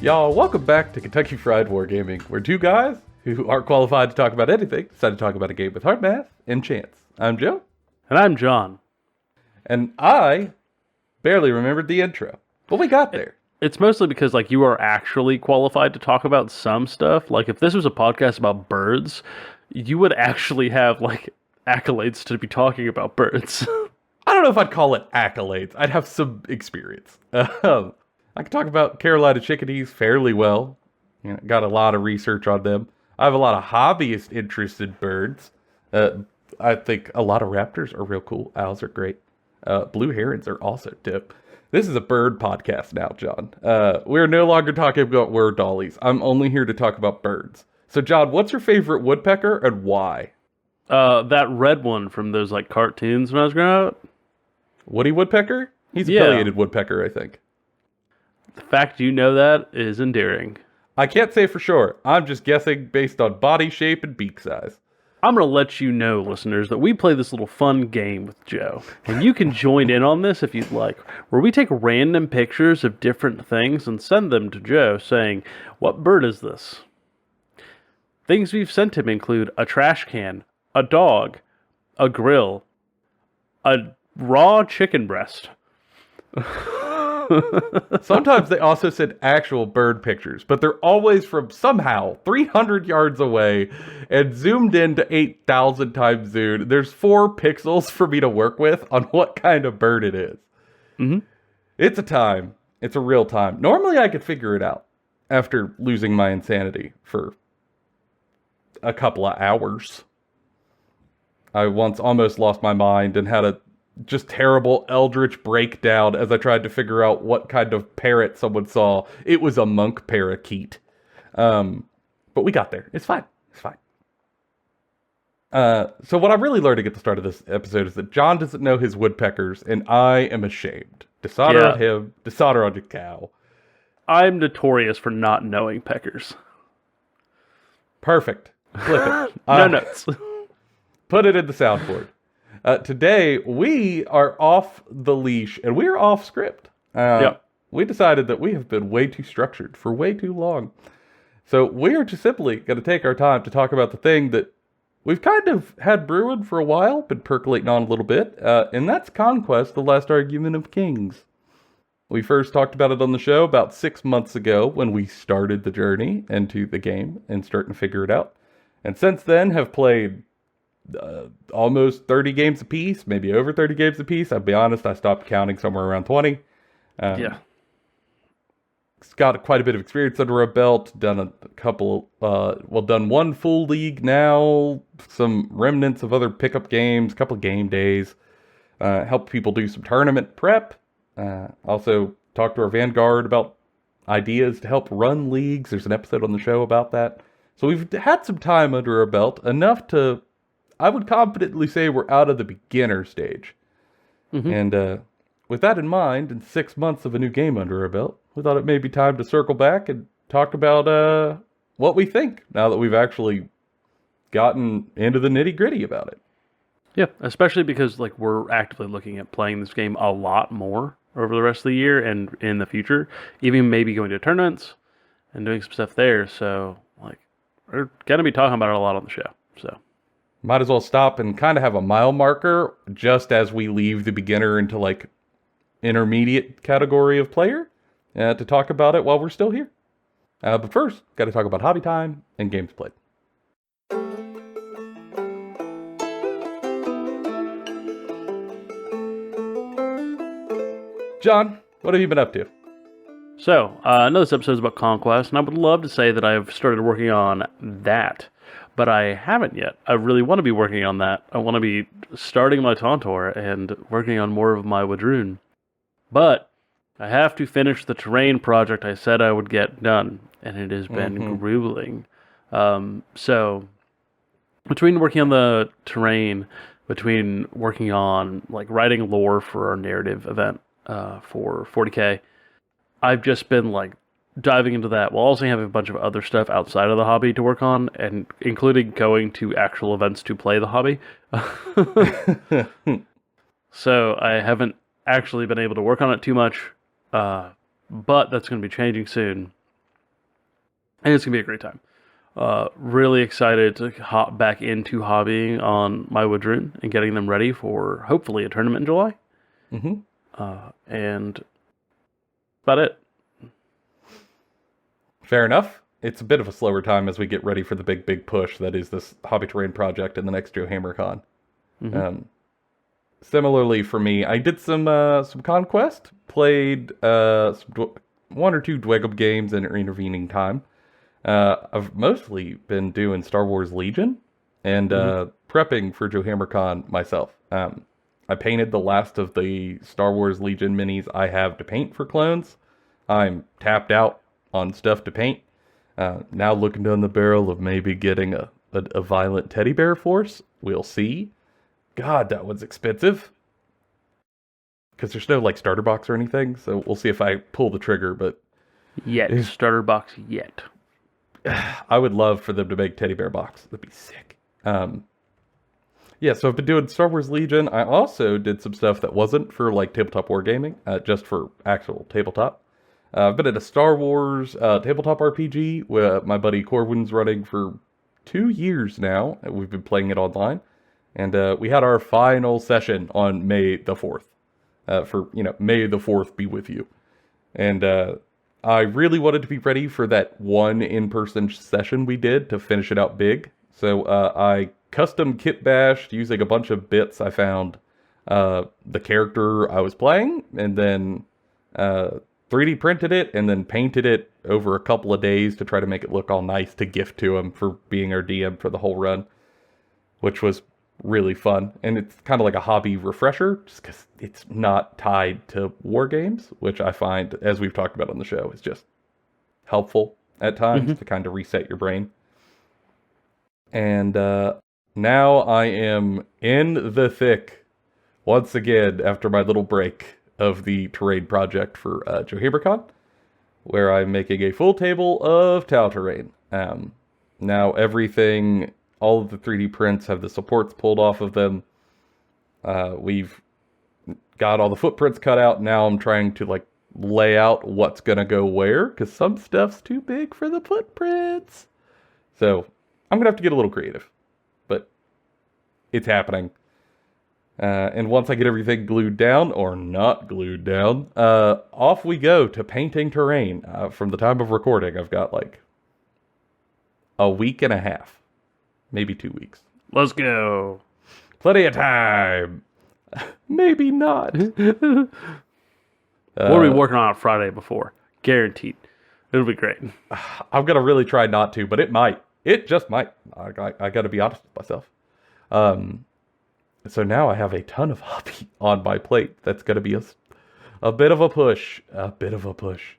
Y'all, welcome back to Kentucky Fried Wargaming, where two guys who aren't qualified to talk about anything decide to talk about a game with hard math and chance. I'm Joe. And I'm John. And I barely remembered the intro, but we got there. It's mostly because, you are actually qualified to talk about some stuff. Like, if this was a podcast about birds, you would actually have, accolades to be talking about birds. I don't know if I'd call it accolades. I'd have some experience. I can talk about Carolina chickadees fairly well. Got a lot of research on them. I have a lot of hobbyist interest in birds. I think a lot of raptors are real cool. Owls are great. Blue herons are also tip. This is a bird podcast now, John. We're no longer talking about word dollies. I'm only here to talk about birds. So, John, what's your favorite woodpecker and why? That red one from those, cartoons when I was growing up. Woody Woodpecker? He's a pileated woodpecker, I think. The fact you know that is endearing. I can't say for sure. I'm just guessing based on body shape and beak size. I'm going to let you know, listeners, that we play this little fun game with Joe. And you can join in on this if you'd like, where we take random pictures of different things and send them to Joe saying, "What bird is this?" Things we've sent him include a trash can, a dog, a grill, a raw chicken breast. Sometimes they also send actual bird pictures, but they're always from somehow 300 yards away and zoomed in to 8,000 times zoom. There's 4 pixels for me to work with on what kind of bird it is. Mm-hmm. It's a time. It's a real time. Normally I could figure it out after losing my insanity for a couple of hours. I once almost lost my mind and had a just terrible eldritch breakdown as I tried to figure out what kind of parrot someone saw. It was a monk parakeet. But we got there. It's fine. It's fine. So what I'm really learning at the start of this episode is that John doesn't know his woodpeckers, and I am ashamed. Dishonor on him, dishonor on your cow. I'm notorious for not knowing peckers. Perfect. Flip it. No notes. Put it in the soundboard. Today, we are off the leash, and we're off script. We decided that we have been way too structured for way too long. So we are just simply going to take our time to talk about the thing that we've kind of had brewing for a while, been percolating on a little bit, and that's Conquest, the Last Argument of Kings. We first talked about it on the show about 6 months ago when we started the journey into the game and starting to figure it out. And since then have played almost 30 games apiece, maybe over 30 games apiece. I'll be honest, I stopped counting somewhere around 20. It's got quite a bit of experience under a belt, done a couple, done one full league now, some remnants of other pickup games, a couple of game days, helped people do some tournament prep, also talked to our Vanguard about ideas to help run leagues. There's an episode on the show about that. So we've had some time under our belt, enough to, I would confidently say we're out of the beginner stage. Mm-hmm. And with that in mind, and 6 months of a new game under our belt, we thought it may be time to circle back and talk about what we think now that we've actually gotten into the nitty-gritty about it. Yeah, especially because we're actively looking at playing this game a lot more over the rest of the year and in the future, even maybe going to tournaments and doing some stuff there. So, we're going to be talking about it a lot on the show. So might as well stop and kind of have a mile marker just as we leave the beginner into intermediate category of player to talk about it while we're still here. But first, got to talk about hobby time and games played. John, what have you been up to? So, I know this episode is about Conquest, and I would love to say that I've started working on that, but I haven't yet. I really want to be working on that. I want to be starting my Tauntaur and working on more of my Wadroon. But I have to finish the terrain project I said I would get done, and it has been grueling. So, between working on the terrain, between working on writing lore for our narrative event for 40K, I've just been diving into that while also having a bunch of other stuff outside of the hobby to work on, and including going to actual events to play the hobby. So I haven't actually been able to work on it too much, but that's going to be changing soon. And it's going to be a great time. Really excited to hop back into hobbying on my Woodrune and getting them ready for hopefully a tournament in July. And about it. Fair enough. It's a bit of a slower time as we get ready for the big push that is this Hobby Terrain project and the next Joe HammerCon. Similarly for me, I did some Conquest, played one or two Dwegum games in intervening time. I've mostly been doing Star Wars Legion and prepping for Joe HammerCon myself. I painted the last of the Star Wars Legion minis I have to paint for clones. I'm tapped out on stuff to paint. Now looking down the barrel of maybe getting a violent teddy bear force. We'll see. God, that one's expensive. Because there's no like starter box or anything, so we'll see if I pull the trigger, but... Starter box yet. I would love for them to make teddy bear box. That'd be sick. Yeah, so I've been doing Star Wars Legion. I also did some stuff that wasn't for like tabletop wargaming, just for actual tabletop. I've been at a Star Wars tabletop RPG where my buddy Corwin's running for 2 years now. We've been playing it online. And we had our final session on May the 4th. May the 4th be with you. And I really wanted to be ready for that one in-person session we did to finish it out big. So I custom kit bashed using a bunch of bits I found the character I was playing, and then 3D printed it, and then painted it over a couple of days to try to make it look all nice to gift to him for being our DM for the whole run, which was really fun. And it's kind of like a hobby refresher, just because it's not tied to war games, which I find, as we've talked about on the show, is just helpful at times to kind of reset your brain. And now I am in the thick, once again, after my little break of the terrain project for Joe HammerCon, where I'm making a full table of Tau terrain. Now everything... All of the 3D prints have the supports pulled off of them. We've got all the footprints cut out. Now I'm trying to like lay out what's going to go where, because some stuff's too big for the footprints. So I'm going to have to get a little creative. But it's happening. And once I get everything glued down, or not glued down, off we go to painting terrain. From the time of recording, I've got like a week and a half. Maybe 2 weeks. Let's go. Plenty of time. Maybe not. We'll be working on it Friday before. Guaranteed. It'll be great. I'm going to really try not to, but it might. It just might. I got to be honest with myself. So now I have a ton of hobby on my plate. That's going to be a bit of a push. A bit of a push.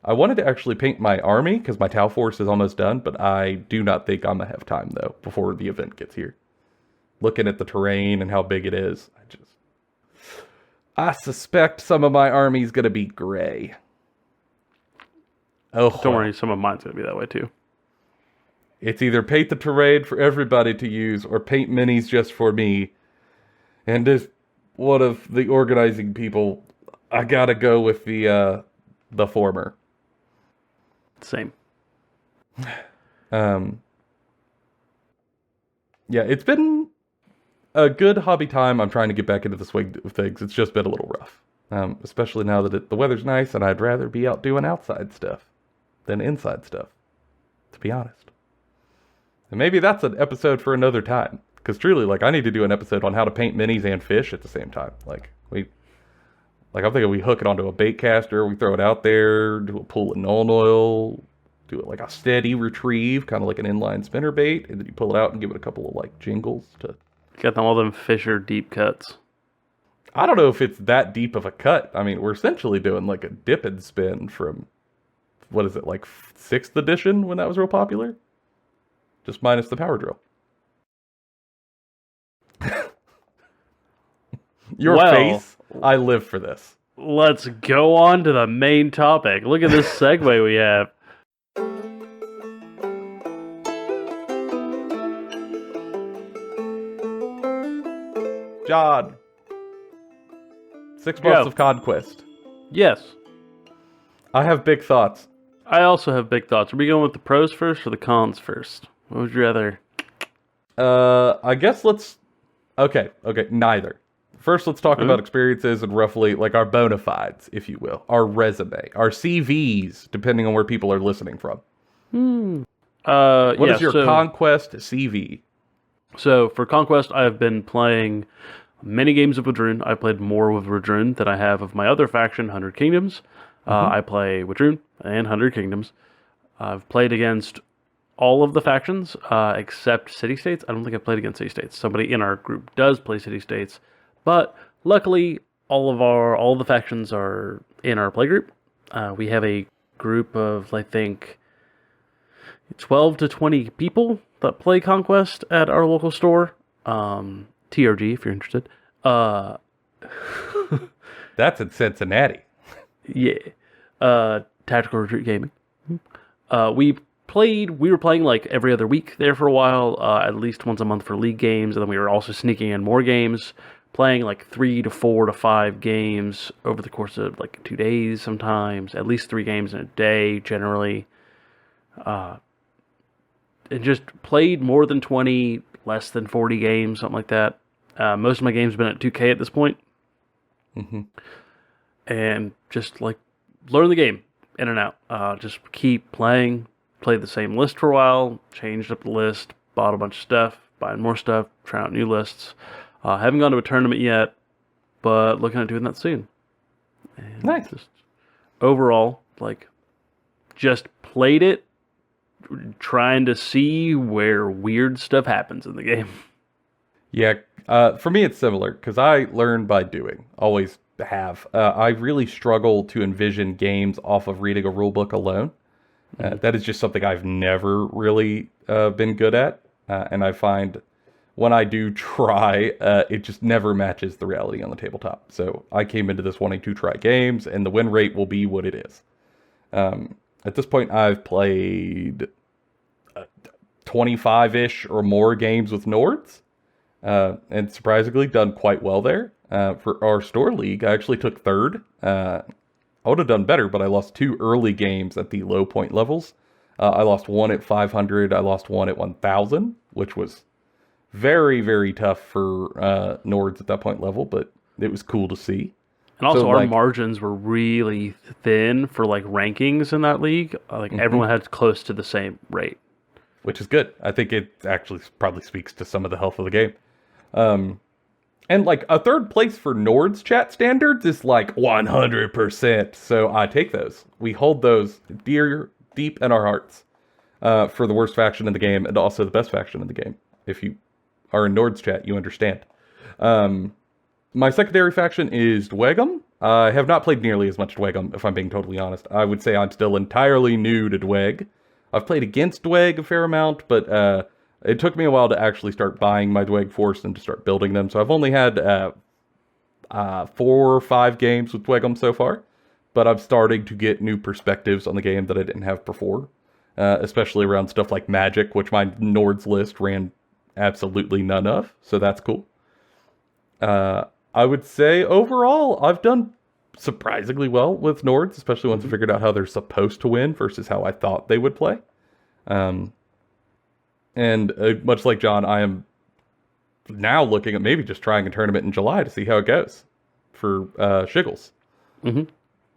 I wanted to actually paint my army, because my Tau Force is almost done, but I do not think I'm going to have time, though, before the event gets here. Looking at the terrain and how big it is, I suspect some of my army's going to be gray. Oh, don't worry, some of mine's going to be that way, too. It's either paint the terrain for everybody to use, or paint minis just for me. And as one of the organizing people, I got to go with the former. Same. Yeah, it's been a good hobby time. I'm trying to get back into the swing of things. It's just been a little rough. Especially now that the weather's nice, and I'd rather be out doing outside stuff than inside stuff, to be honest. And maybe that's an episode for another time. Because truly, like, I need to do an episode on how to paint minis and fish at the same time. I'm thinking we hook it onto a bait caster, we throw it out there, do a pool of Nuln Oil, do it like a steady retrieve, kind of like an inline spinner bait, and then you pull it out and give it a couple of like jingles to... Got all them Fisher deep cuts. I don't know if it's that deep of a cut. I mean, we're essentially doing like a dip and spin from, what is it, like 6th edition when that was real popular? Just minus the power drill. Your face, I live for this. Let's go on to the main topic. Look at this segue we have. John. 6 months of Conquest. Yes. I have big thoughts. I also have big thoughts. Are we going with the pros first or the cons first? What would you rather? I guess let's. Okay, neither. First, let's talk about experiences and roughly like our bona fides, if you will, our resume, our CVs, depending on where people are listening from. What Yeah, is your Conquest CV? So for Conquest, I've been playing many games of W'adrun. I played more with W'adrun than I have of my other faction, 100 Kingdoms. I play W'adrun and 100 Kingdoms. I've played against all of the factions except city-states. I don't think I've played against city-states. Somebody in our group does play city-states, but luckily all the factions are in our playgroup. We have a group of, I think, 12 to 20 people that play Conquest at our local store. TRG, if you're interested. That's in Cincinnati. Yeah. Tactical Retreat Gaming. We were playing like every other week there for a while, at least once a month for league games, and then we were also sneaking in more games, playing like 3 to 4 to 5 games over the course of like 2 days sometimes, at least 3 games in a day generally. And just played more than 20, less than 40 games, something like that. Most of my games have been at 2K at this point. And just like learn the game in and out. Just keep playing. Played the same list for a while, changed up the list, bought a bunch of stuff, buying more stuff, trying out new lists. Haven't gone to a tournament yet, but looking at doing that soon. And nice. Just overall, like, just played it, trying to see where weird stuff happens in the game. Yeah, for me it's similar, because I learn by doing, always have. I really struggle to envision games off of reading a rulebook alone. That is just something I've never really been good at, and I find when I do try, it just never matches the reality on the tabletop. So I came into this wanting to try games, and the win rate will be what it is. At this point, I've played 25-ish or more games with Nords, and surprisingly done quite well there. For our store league, I actually took third. I would have done better, but I lost 2 early games at the low point levels. I lost 1 at 500. I lost 1 at 1,000, which was very, very tough for Nords at that point level, but it was cool to see. And also, our margins were really thin for like rankings in that league. Everyone had close to the same rate, which is good. I think it actually probably speaks to some of the health of the game. And like a third place for Nord's chat standards is like 100%. So I take those. We hold those deep in our hearts for the worst faction in the game and also the best faction in the game. If you are in Nord's chat, you understand. My secondary faction is Dwegum. I have not played nearly as much Dwegum, if I'm being totally honest. I would say I'm still entirely new to Dweg. I've played against Dweg a fair amount, but it took me a while to actually start buying my Dweg force and to start building them. So I've only had 4 or 5 games with Dwegum so far, but I'm starting to get new perspectives on the game that I didn't have before, especially around stuff like Magic, which my Nords list ran absolutely none of, so that's cool. I would say overall, I've done surprisingly well with Nords, especially once I figured out how they're supposed to win versus how I thought they would play. And much like John, I am now looking at maybe just trying a tournament in July to see how it goes for Shiggles.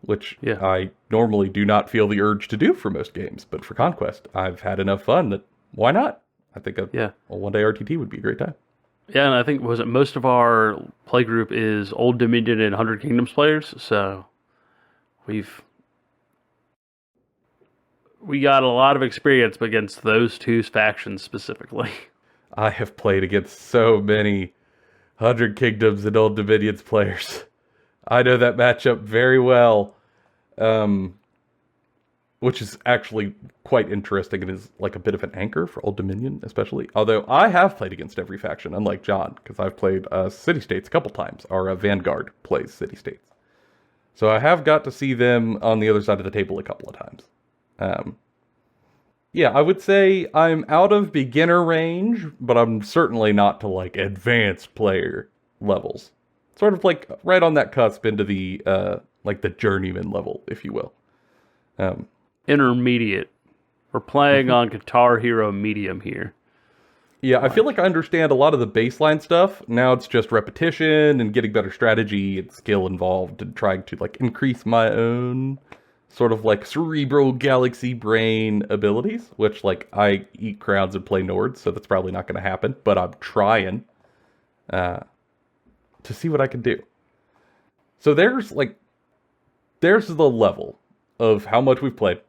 Which I normally do not feel the urge to do for most games, but for Conquest, I've had enough fun that why not? I think a one-day RTT would be a great time. Yeah, and I think most of our play group is Old Dominion and 100 Kingdoms players, so we got a lot of experience against those 2 factions specifically. I have played against so many 100 Kingdoms and Old Dominions players. I know that matchup very well, which is actually quite interesting and is like a bit of an anchor for Old Dominion, especially. Although I have played against every faction, unlike John, because I've played City-States a couple times. Our Vanguard plays City-States. So I have got to see them on the other side of the table a couple of times. Yeah, I would say I'm out of beginner range, but I'm certainly not to like advanced player levels. Sort of like right on that cusp into the like the journeyman level, if you will. intermediate. We're playing on Guitar Hero Medium here. Yeah, I feel like I understand a lot of the baseline stuff. Now it's just repetition and getting better strategy and skill involved and trying to like increase my own sort of like cerebral galaxy brain abilities, which like I eat crowns and play Nords, so that's probably not going to happen, but I'm trying to see what I can do. So there's the level of how much we've played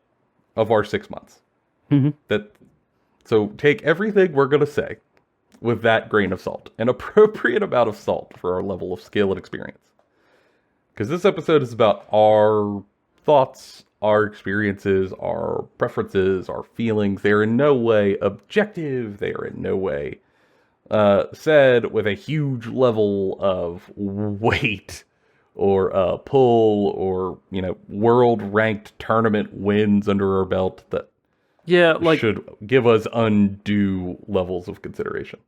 of our 6 months. That So take everything we're going to say with that grain of salt, an appropriate amount of salt for our level of skill and experience. Because this episode is about our thoughts, our experiences, our preferences, our feelings. They're in no way objective. They are in no way said with a huge level of weight or pull or, world-ranked tournament wins under our belt that should give us undue levels of consideration.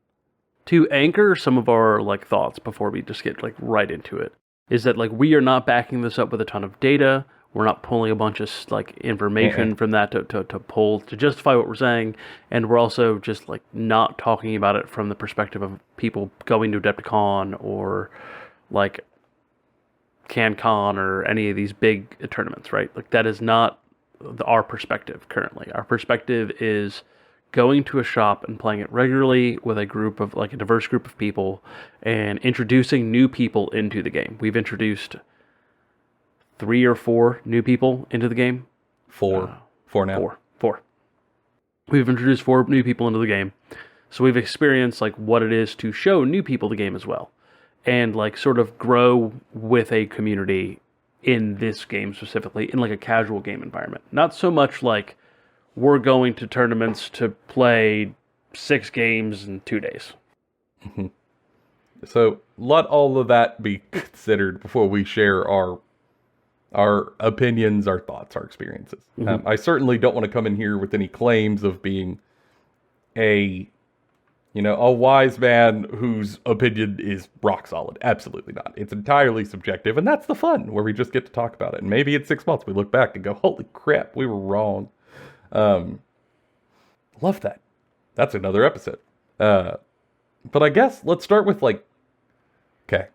To anchor some of our thoughts before we just get right into it, is that we are not backing this up with a ton of data. We're not pulling a bunch of information from that to justify what we're saying, and we're also just not talking about it from the perspective of people going to Adepticon or CanCon or any of these big tournaments, right? That is not our perspective currently. Our perspective is going to a shop and playing it regularly with a group of a diverse group of people and introducing new people into the game. We've introduced 3 or 4 new people into the game. Four now. Four. We've introduced 4 new people into the game. So we've experienced what it is to show new people the game as well. And sort of grow with a community in this game specifically, in a casual game environment. Not so much we're going to tournaments to play 6 games in 2 days. So let all of that be considered before we share our opinions, our thoughts, our experiences. I certainly don't want to come in here with any claims of being a wise man whose opinion is rock solid. Absolutely not. It's entirely subjective, and that's the fun, where we just get to talk about it. And maybe in 6 months we look back and go, holy crap, we were wrong. Love that. That's another episode. But I guess let's start with okay.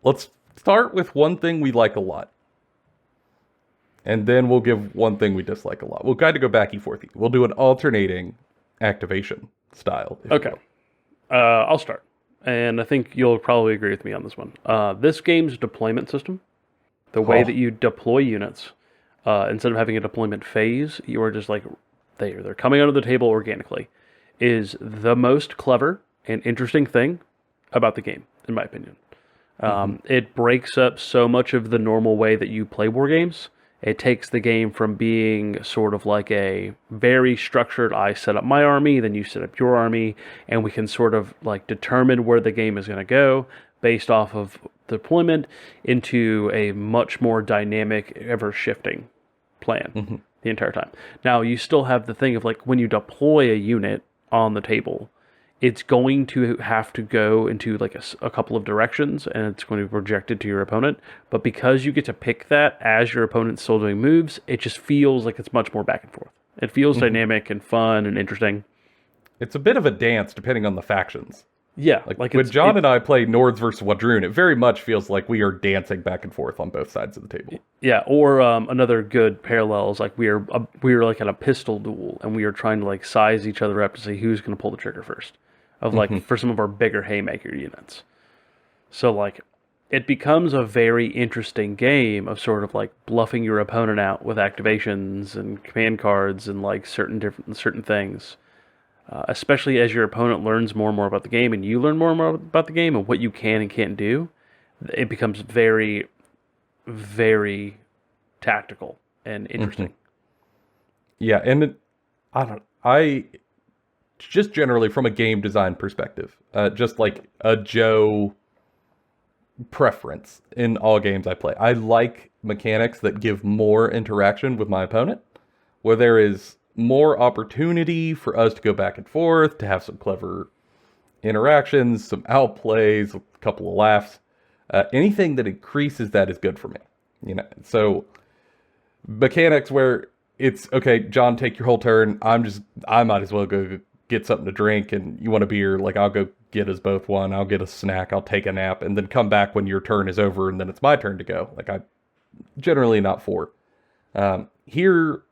Let's start with one thing we like a lot. And then we'll give one thing we dislike a lot. We'll kind of go back and forth. We'll do an alternating activation style. Okay. I'll start. And I think you'll probably agree with me on this one. This game's deployment system, the way that you deploy units, instead of having a deployment phase, you are just they're coming onto the table organically, is the most clever and interesting thing about the game, in my opinion. It breaks up so much of the normal way that you play war games. It takes the game from being sort of a very structured, I set up my army, then you set up your army, and we can sort of determine where the game is going to go based off of deployment, into a much more dynamic, ever-shifting plan the entire time. Now, you still have the thing of when you deploy a unit on the table, it's going to have to go into a couple of directions, and it's going to be projected to your opponent. But because you get to pick that as your opponent's still doing moves, it just feels like it's much more back and forth. It feels dynamic and fun and interesting. It's a bit of a dance depending on the factions. Yeah. When John and I play Nords versus Wadroon, it very much feels like we are dancing back and forth on both sides of the table. Yeah, or another good parallel is we are at a pistol duel, and we are trying to size each other up to see who's going to pull the trigger first. For some of our bigger haymaker units. So it becomes a very interesting game of sort of bluffing your opponent out with activations and command cards and certain things. Especially as your opponent learns more and more about the game, and you learn more and more about the game and what you can and can't do, it becomes very, very tactical and interesting. Yeah, and I just generally from a game design perspective, just a Joe preference in all games I play. I like mechanics that give more interaction with my opponent, where there is more opportunity for us to go back and forth, to have some clever interactions, some outplays, a couple of laughs. Anything that increases that is good for me. So mechanics where it's okay, John, take your whole turn. I might as well go get something to drink, and you want a beer, like I'll go get us both one. I'll get a snack, I'll take a nap, and then come back when your turn is over, and then it's my turn to go. Like I generally not for. Here,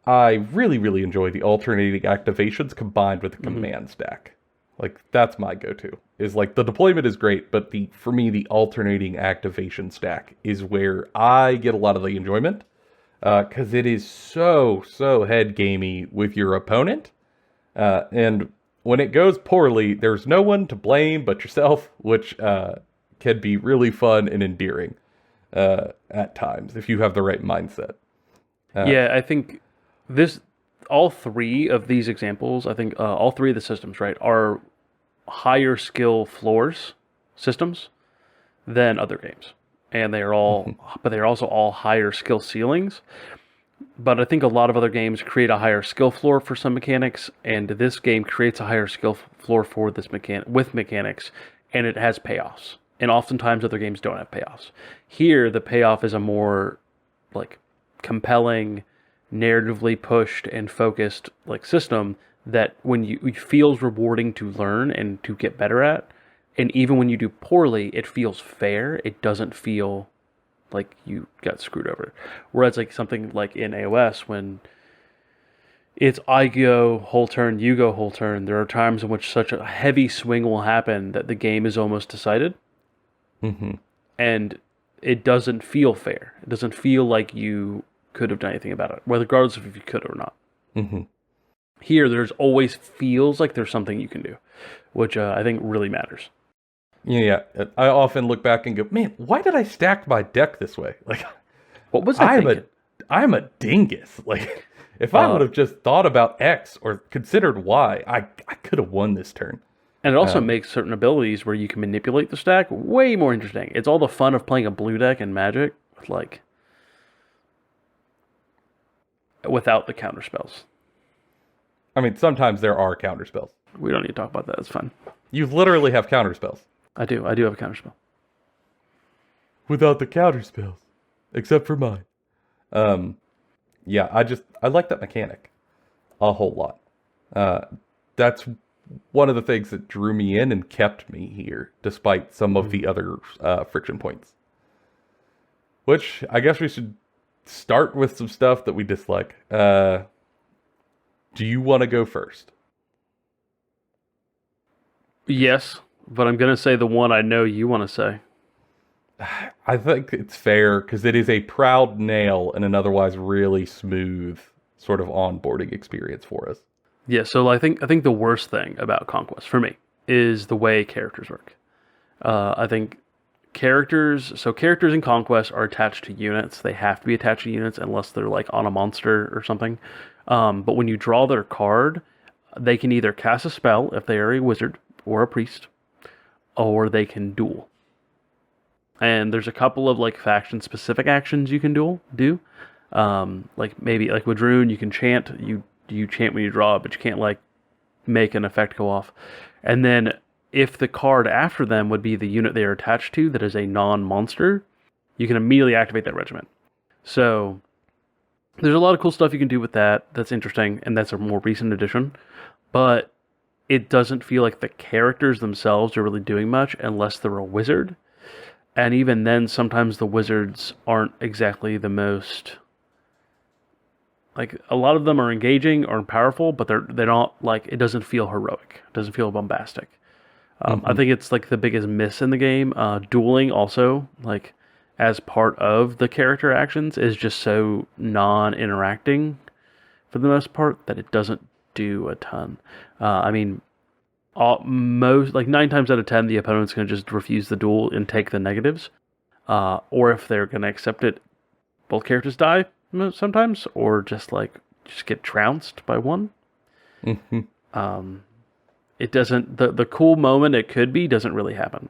I really, really enjoy the alternating activations combined with the command stack. Like that's my go-to. Is like the deployment is great, but for me the alternating activation stack is where I get a lot of the enjoyment because it is so head gamey with your opponent, and when it goes poorly, there's no one to blame but yourself, which can be really fun and endearing at times if you have the right mindset. Yeah, I think all three of these examples, I think all three of the systems, right, are higher skill floors systems than other games. And they are all, but they're also all higher skill ceilings. But I think a lot of other games create a higher skill floor for some mechanics, and this game creates a higher skill floor for this with mechanics, and it has payoffs. And oftentimes other games don't have payoffs. Here, the payoff is a more like compelling, narratively pushed and focused like system that when it feels rewarding to learn and to get better at, and even when you do poorly, it feels fair. It doesn't feel like you got screwed over. Whereas like something like in AOS, when it's I go whole turn, you go whole turn, there are times in which such a heavy swing will happen that the game is almost decided. And it doesn't feel fair. It doesn't feel like you could have done anything about it, regardless of if you could or not. Here, there's always feels like there's something you can do, which I think really matters. Yeah, I often look back and go, man, why did I stack my deck this way? Like, what was I thinking? I'm a dingus. Like, if I would have just thought about X or considered Y, I could have won this turn. And it also makes certain abilities where you can manipulate the stack way more interesting. It's all the fun of playing a blue deck in Magic, like, without the counter spells. I mean, sometimes there are counter spells. We don't need to talk about that. It's fine. You literally have counter spells. I do have a counter spell. Without the counter spells. Except for mine. Yeah, I like that mechanic a whole lot. That's one of the things that drew me in and kept me here, despite some of the other friction points. Which, I guess we should start with some stuff that we dislike. Do you want to go first? Yes, but I'm going to say the one I know you want to say. I think it's fair, because it is a proud nail in an otherwise really smooth sort of onboarding experience for us. Yeah, so I think the worst thing about Conquest, for me, is the way characters work. I think characters in Conquest are attached to units. They have to be attached to units unless they're like on a monster or something. But when you draw their card, they can either cast a spell if they are a wizard or a priest, or they can duel. And there's a couple of like faction specific actions you can do. Like maybe like with Rune, you can chant. You chant when you draw, but you can't like make an effect go off. And then if the card after them would be the unit they are attached to that is a non-monster, you can immediately activate that regiment. So there's a lot of cool stuff you can do with that. That's interesting, and that's a more recent addition. But it doesn't feel like the characters themselves are really doing much unless they're a wizard. And even then, sometimes the wizards aren't exactly the most... Like, a lot of them are engaging or powerful, but they're not, like, it doesn't feel heroic. It doesn't feel bombastic. I think it's, like, the biggest miss in the game. Dueling also, like, as part of the character actions, is just so non-interacting, for the most part, that it doesn't do a ton. I mean, most, like, 9 times out of 10, the opponent's going to just refuse the duel and take the negatives. Or if they're going to accept it, both characters die sometimes, or just get trounced by one. It doesn't, the cool moment it could be doesn't really happen.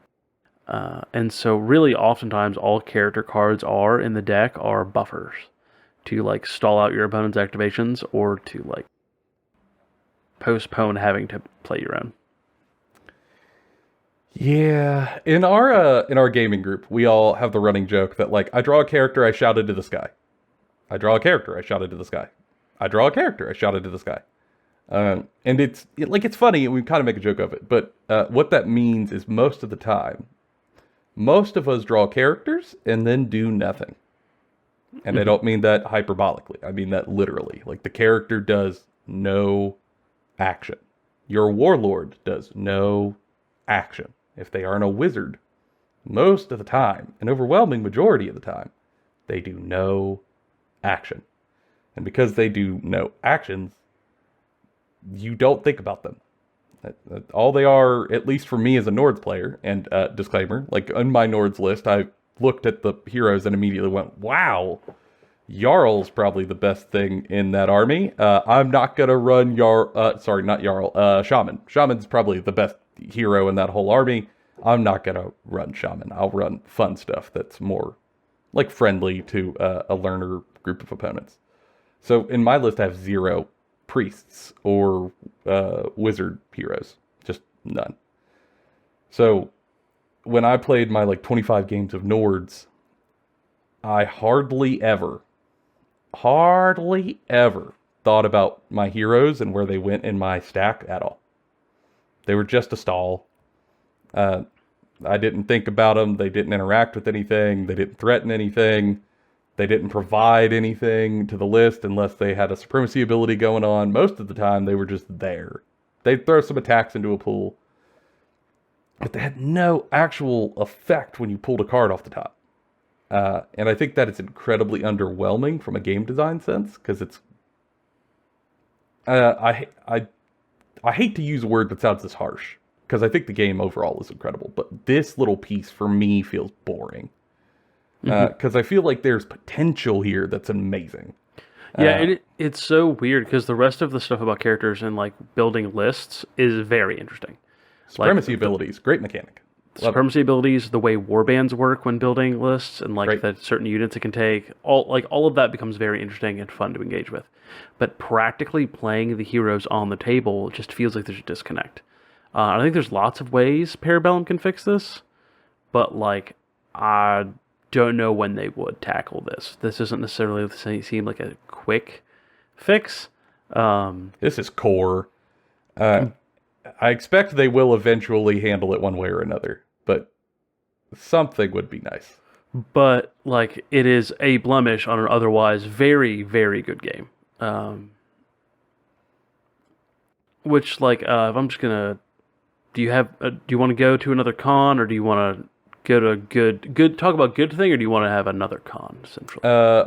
And so really oftentimes all character cards are in the deck are buffers to like stall out your opponent's activations or to like postpone having to play your own. Yeah, in our gaming group, we all have the running joke that like I draw a character, I shout into the sky. I draw a character, I shot into the sky. I draw a character, I shot into the sky. And it's funny, and we kind of make a joke of it, but what that means is most of the time, most of us draw characters and then do nothing. And I don't mean that hyperbolically. I mean that literally. Like, the character does no action. Your warlord does no action. If they aren't a wizard, most of the time, an overwhelming majority of the time, they do no action. And because they do no actions, you don't think about them. All they are, at least for me as a Nords player, and disclaimer, like on my Nords list, I looked at the heroes and immediately went, wow, Jarl's probably the best thing in that army. I'm not going to run Shaman. Shaman's probably the best hero in that whole army. I'm not going to run Shaman. I'll run fun stuff that's more like friendly to a learner group of opponents. So in my list, I have 0 priests or wizard heroes. Just none. So when I played my 25 games of Nords, I hardly ever thought about my heroes and where they went in my stack at all. They were just a stall. I didn't think about them. They didn't interact with anything. They didn't threaten anything. They didn't provide anything to the list unless they had a supremacy ability going on. Most of the time, they were just there. They'd throw some attacks into a pool, but they had no actual effect when you pulled a card off the top. And I think that it's incredibly underwhelming from a game design sense, because it's... I hate to use a word that sounds this harsh, because I think the game overall is incredible, but this little piece for me feels boring. Because I feel like there's potential here that's amazing. Yeah, and it's so weird, because the rest of the stuff about characters and building lists is very interesting. Supremacy abilities, great mechanic. Supremacy abilities, the way warbands work when building lists, and the certain units it can take, all of that becomes very interesting and fun to engage with. But practically playing the heroes on the table just feels like there's a disconnect. I think there's lots of ways Parabellum can fix this, but I don't know when they would tackle this. This doesn't necessarily seem like a quick fix. This is core. I expect they will eventually handle it one way or another, but something would be nice. But it is a blemish on an otherwise very, very good game. Which if I'm just gonna, do you want to go to another con, or do you want to go to a good talk about good thing, or do you want to have another con essentially?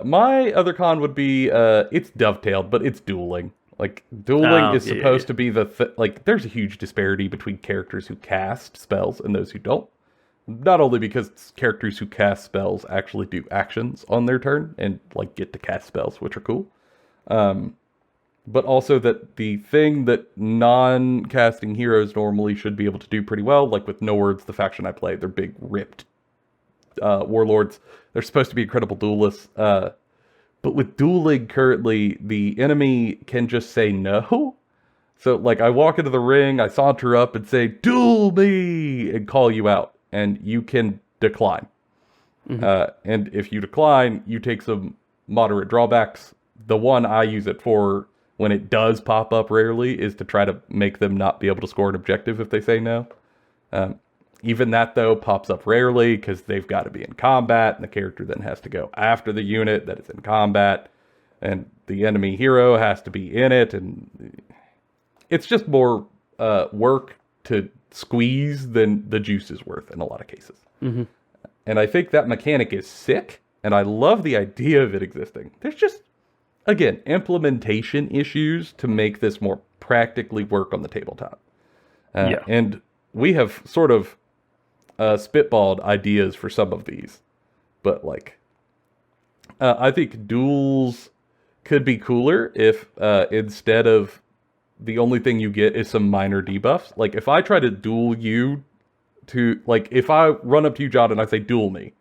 My other con would be it's dovetailed, but it's dueling. Dueling is supposed to be there's a huge disparity between characters who cast spells and those who don't. Not only because characters who cast spells actually do actions on their turn and get to cast spells, which are cool. But also that the thing that non-casting heroes normally should be able to do pretty well, like with Nords, the faction I play, they're big, ripped warlords. They're supposed to be incredible duelists. But with dueling currently, the enemy can just say no. So, I walk into the ring, I saunter up and say, "Duel me!" and call you out. And you can decline. Mm-hmm. And if you decline, you take some moderate drawbacks. The one I use it for, when it does pop up rarely, is to try to make them not be able to score an objective if they say no. Even that, though, pops up rarely because they've got to be in combat, and the character then has to go after the unit that is in combat, and the enemy hero has to be in it, and it's just more work to squeeze than the juice is worth in a lot of cases. Mm-hmm. And I think that mechanic is sick, and I love the idea of it existing. There's just, again, implementation issues to make this more practically work on the tabletop. And we have sort of spitballed ideas for some of these, but I think duels could be cooler if instead of the only thing you get is some minor debuffs. If I try to duel you if I run up to you, John, and I say, "Duel me,"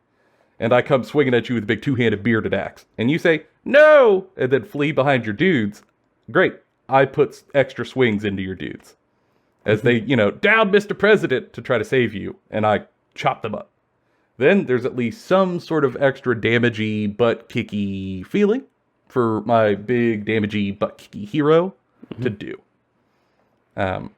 and I come swinging at you with a big two-handed bearded axe, and you say, "No!" and then flee behind your dudes, great. I put extra swings into your dudes. As they, down Mr. President to try to save you, and I chop them up. Then there's at least some sort of extra damagey, butt-kicky feeling. for my big damagey bucky hero to do. And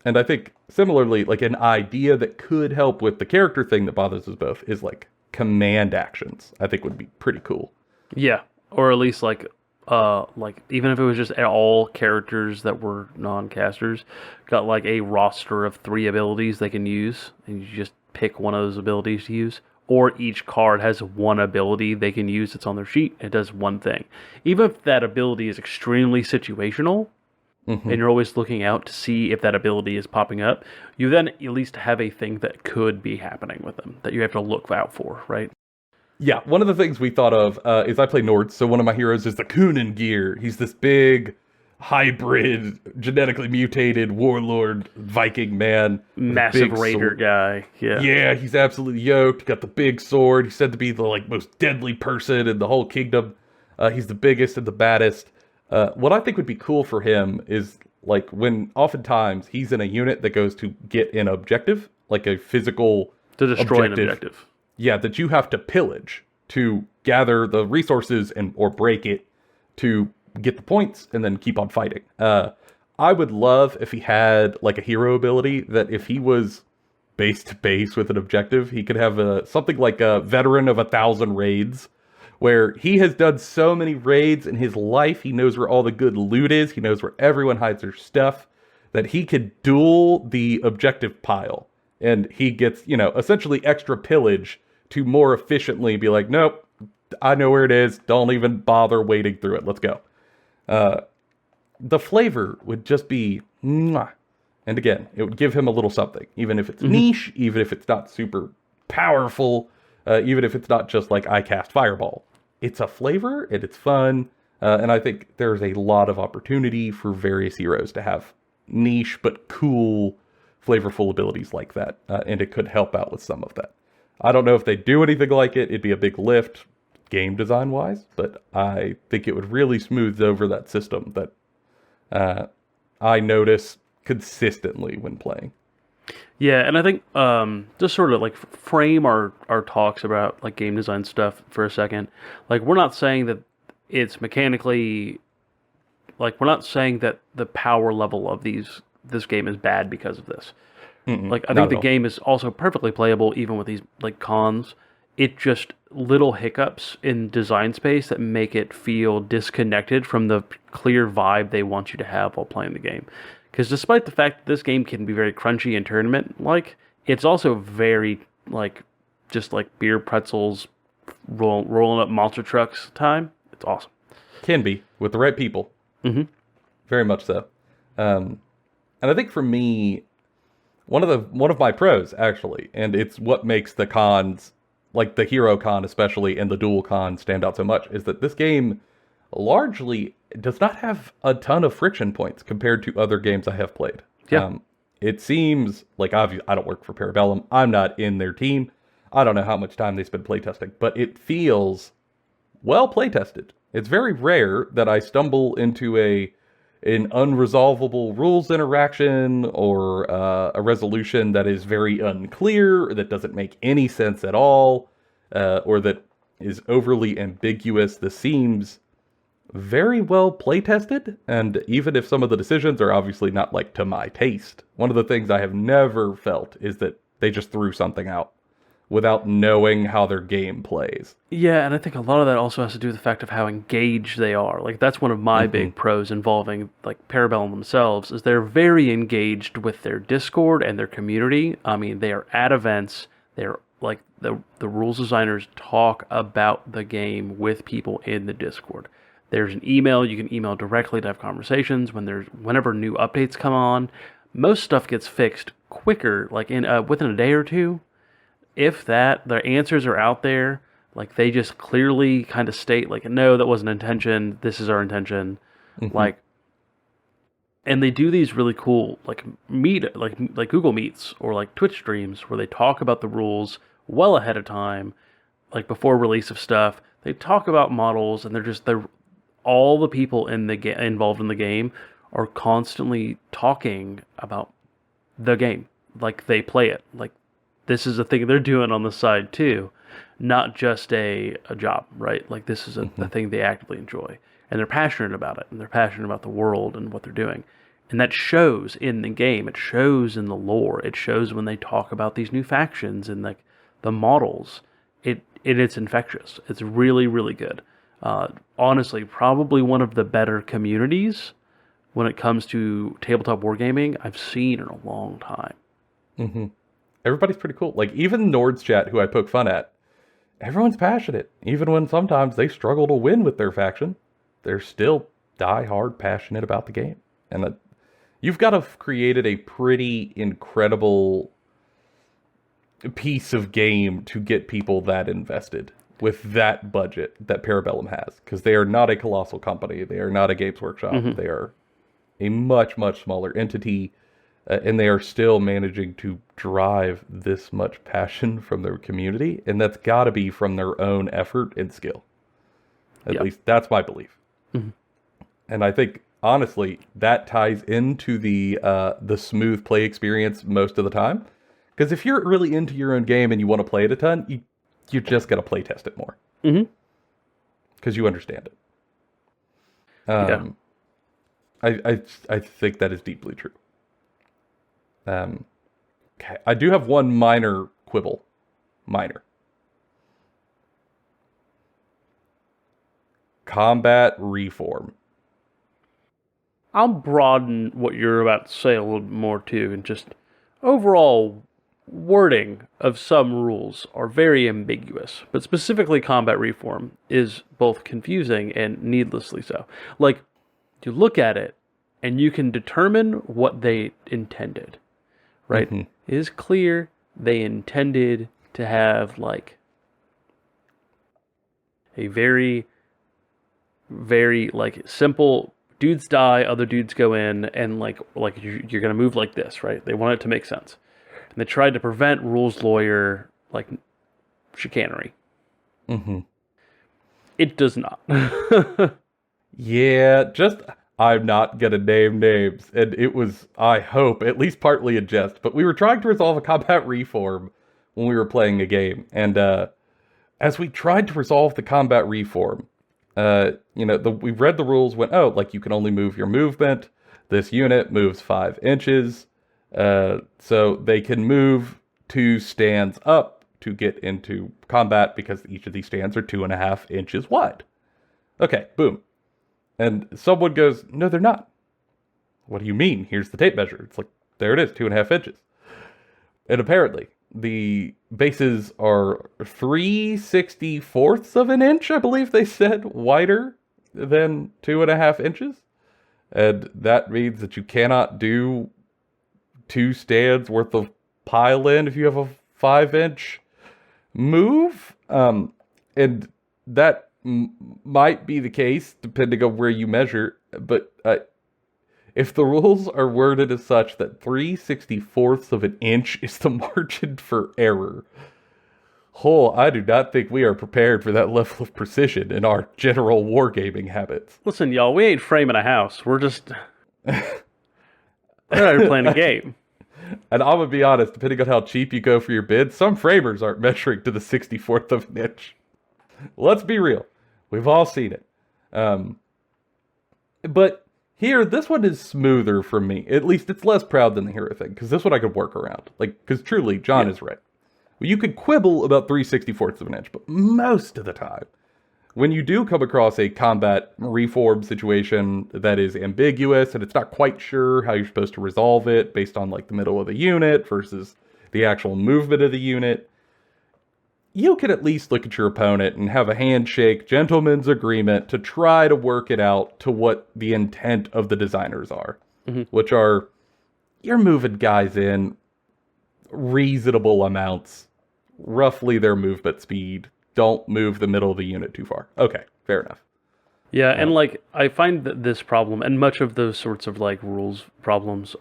I think similarly, like an idea that could help with the character thing that bothers us both is like command actions. I think would be pretty cool. Yeah, or at least like even if it was just all characters that were non-casters got like a roster of 3 abilities they can use, and you just pick one of those abilities to use. Or each card has one ability they can use that's on their sheet. It does one thing. Even if that ability is extremely situational, and you're always looking out to see if that ability is popping up, you then at least have a thing that could be happening with them that you have to look out for, right? Yeah, one of the things we thought of is I play Nords, so one of my heroes is the Gear. He's this big, hybrid, genetically mutated warlord Viking man. Massive raider guy. Yeah. Yeah, he's absolutely yoked. Got the big sword. He's said to be the like most deadly person in the whole kingdom. He's the biggest and the baddest. What I think would be cool for him is like when oftentimes he's in a unit that goes to get an objective, like a physical To destroy an objective. Yeah, that you have to pillage to gather the resources and or break it to get the points and then keep on fighting. I would love if he had like a hero ability that if he was base to base with an objective, he could have something like a veteran of 1,000 raids, where he has done so many raids in his life. He knows where all the good loot is. He knows where everyone hides their stuff, that he could duel the objective pile. And he gets, essentially extra pillage to more efficiently be like, nope, I know where it is. Don't even bother wading through it. Let's go. The flavor would just be mwah. And again, it would give him a little something, even if it's niche, even if it's not super powerful, even if it's not just like I cast Fireball. It's a flavor and it's fun. And I think there's a lot of opportunity for various heroes to have niche but cool, flavorful abilities like that. And it could help out with some of that. I don't know if they do anything like it. It'd be a big lift game design wise, but I think it would really smooth over that system that I notice consistently when playing. Yeah, and I think just sort of like frame our talks about like game design stuff for a second. Like we're not saying that it's mechanically, like we're not saying that the power level of this game is bad because of this. Like I think the game is also perfectly playable even with these like cons. It just little hiccups in design space that make it feel disconnected from the clear vibe they want you to have while playing the game. Because despite the fact that this game can be very crunchy and tournament-like, it's also very, like, just like beer pretzels, rolling up monster trucks time. It's awesome. Can be, with the right people. Very much so. And I think for me, one of my pros, actually, and it's what makes the cons, like the hero con especially, and the dual con stand out so much, is that this game largely does not have a ton of friction points compared to other games I have played. Yeah. It seems like, obviously, I don't work for Parabellum. I'm not in their team. I don't know how much time they spend playtesting, but it feels well playtested. It's very rare that I stumble into an unresolvable rules interaction or a resolution that is very unclear, or that doesn't make any sense at all, or that is overly ambiguous. This seems very well playtested, and even if some of the decisions are obviously not like to my taste, one of the things I have never felt is that they just threw something out without knowing how their game plays. Yeah, and I think a lot of that also has to do with the fact of how engaged they are. Like that's one of my big pros involving like Parabellum themselves, is they're very engaged with their Discord and their community. I mean, they are at events. They're like the rules designers talk about the game with people in the Discord. There's an email you can email directly to have conversations whenever new updates come on. Most stuff gets fixed quicker, like in within a day or two. If that, their answers are out there, like they just clearly kind of state, like, no, that wasn't intention. This is our intention. Like, and they do these really cool, like like Google Meets or like Twitch streams where they talk about the rules well ahead of time, like before release of stuff. They talk about models, and they're all the people in the involved in the game are constantly talking about the game, like they play it, like this is a thing they're doing on the side too. not just a job, right? Like this is a thing they actively enjoy, and they're passionate about it, and they're passionate about the world and what they're doing. And that shows in the game. It shows in the lore. It shows when they talk about these new factions and like the models. It's infectious. It's really, really good. Honestly, probably one of the better communities when it comes to tabletop wargaming I've seen in a long time. Mm-hmm. Everybody's pretty cool. Like, even Nord's chat, who I poke fun at, everyone's passionate. Even when sometimes they struggle to win with their faction, they're still die-hard passionate about the game. And you've got to have created a pretty incredible piece of game to get people that invested with that budget that Parabellum has. Because they are not a colossal company. They are not a Games Workshop. Mm-hmm. They are a much, much smaller entity. And they are still managing to drive this much passion from their community. And that's got to be from their own effort and skill. At least that's my belief. Mm-hmm. And I think, honestly, that ties into the smooth play experience most of the time. Because if you're really into your own game and you want to play it a ton, you just got to play test it more. Because you understand it. I think that is deeply true. Okay. I do have one minor quibble. Minor. Combat reform. I'll broaden what you're about to say a little bit more too, and just overall wording of some rules are very ambiguous, but specifically combat reform is both confusing and needlessly so. Like, you look at it and you can determine what they intended, right? It is clear they intended to have like a very, very like simple dudes die, other dudes go in, and like you're gonna move like this, right? They want it to make sense. And they tried to prevent rules lawyer like chicanery. It does not. Yeah, just I'm not gonna name names, and it was, I hope, at least partly a jest. But we were trying to resolve a combat reform when we were playing a game, and as we tried to resolve the combat reform, we read the rules. Went, oh, like you can only move your movement. This unit moves 5 inches. So they can move 2 stands up to get into combat because each of these stands are 2.5 inches wide. Okay, boom. And someone goes, no, they're not. What do you mean? Here's the tape measure. It's like, there it is, 2.5 inches. And apparently, the bases are 3/64ths of an inch, I believe they said, wider than 2.5 inches. And that means that you cannot do 2 stands worth of pile in if you have a 5-inch move. And that might be the case depending on where you measure, but if the rules are worded as such that 3/64ths of an inch is the margin for error, I do not think we are prepared for that level of precision in our general wargaming habits. Listen, y'all, we ain't framing a house. We're just we're not even playing a game. And I'm gonna be honest, depending on how cheap you go for your bid, some framers aren't measuring to the 64th of an inch. Let's be real. We've all seen it. But here, this one is smoother for me. At least it's less proud than the hero thing, because this one I could work around. Like, because truly, John is right. Well, you could quibble about 3/64ths of an inch, but most of the time, when you do come across a combat reform situation that is ambiguous and it's not quite sure how you're supposed to resolve it based on like the middle of the unit versus the actual movement of the unit, you can at least look at your opponent and have a handshake, gentleman's agreement to try to work it out to what the intent of the designers are, which are, you're moving guys in reasonable amounts, roughly their movement speed. Don't move the middle of the unit too far. Okay, fair enough. Yeah, and like I find that this problem and much of those sorts of like rules problems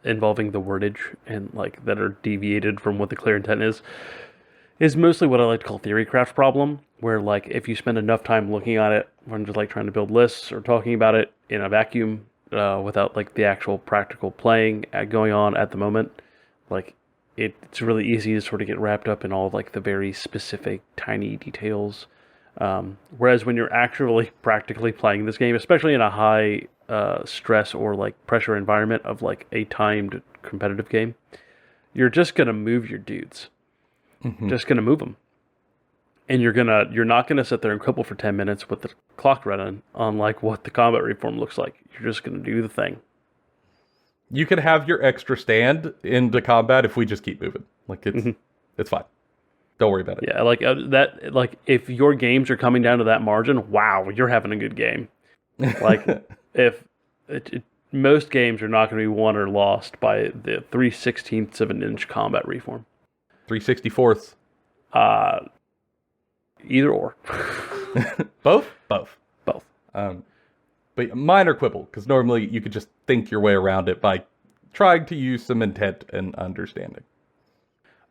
involving the wordage and like that are deviated from what the clear intent is mostly what I like to call theory craft problem, where like if you spend enough time looking at it when just like trying to build lists or talking about it in a vacuum without like the actual practical playing going on at the moment, like it's really easy to sort of get wrapped up in all like the very specific tiny details. Whereas when you're actually practically playing this game, especially in a high stress or like pressure environment of like a timed competitive game, you're just gonna move your dudes, just gonna move them, and you're not gonna sit there and quibble for 10 minutes with the clock running on like what the combat reform looks like. You're just gonna do the thing. You can have your extra stand into combat if we just keep moving. Like it's fine. Don't worry about it. Yeah, like that. Like if your games are coming down to that margin, wow, you're having a good game. Like if most games are not going to be won or lost by the 3/16 of an inch combat reform. 3/64. Either or. Both. Both. But minor quibble, because normally you could just think your way around it by trying to use some intent and understanding.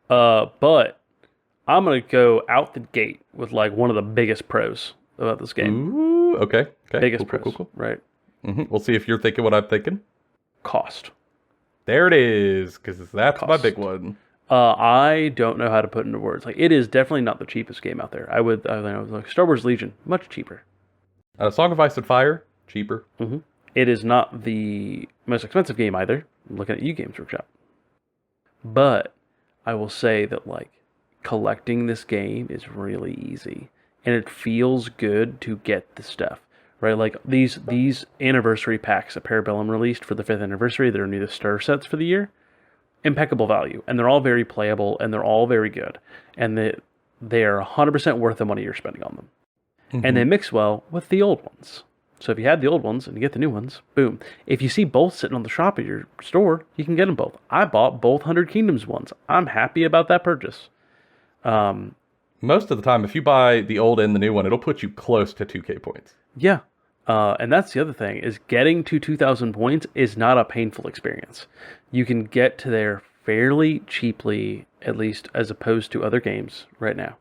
But I'm going to go out the gate with like one of the biggest pros about this game. Ooh, okay. Biggest pros, cool. Right? We'll see if you're thinking what I'm thinking. Cost. There it is, because that's my big one. I don't know how to put into words. Like it is definitely not the cheapest game out there. I think it was like Star Wars Legion, much cheaper. Song of Ice and Fire, cheaper. It is not the most expensive game either. I'm looking at you, Games Workshop. But I will say that like collecting this game is really easy, and it feels good to get the stuff. Right, like these anniversary packs that Parabellum released for the 5th anniversary that are new to starter sets for the year, impeccable value, and they're all very playable, and they're all very good, and they are 100% worth the money you're spending on them, and they mix well with the old ones. So if you had the old ones and you get the new ones, boom. If you see both sitting on the shop at your store, you can get them both. I bought both 100 Kingdoms ones. I'm happy about that purchase. Most of the time, if you buy the old and the new one, it'll put you close to 2K points. Yeah. And that's the other thing, is getting to 2,000 points is not a painful experience. You can get to there fairly cheaply, at least as opposed to other games right now.